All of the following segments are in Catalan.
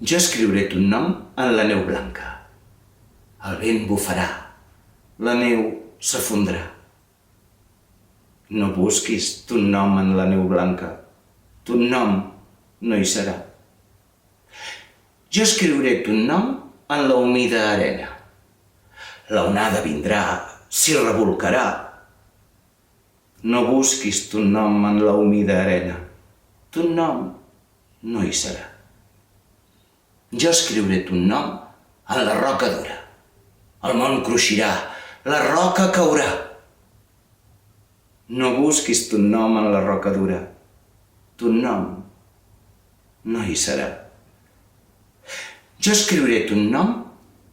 Jo escriuré ton nom en la neu blanca. El vent bufarà, la neu s'afondrà. No busquis ton nom en la neu blanca, ton nom no hi serà. Jo escriuré ton nom en la humida arena. La onada vindrà, s'hi rebolcarà. No busquis ton nom en la humida arena, ton nom no hi serà. Jo escriuré ton nom en la roca dura. El món cruixirà, la roca caurà. No busquis ton nom en la roca dura, ton nom no hi serà. Jo escriuré ton nom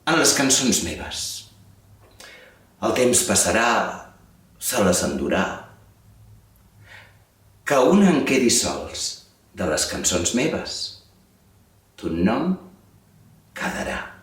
en les cançons meves. El temps passarà, se les endurà. Que un en quedi sols de les cançons meves, ton nom quedarà.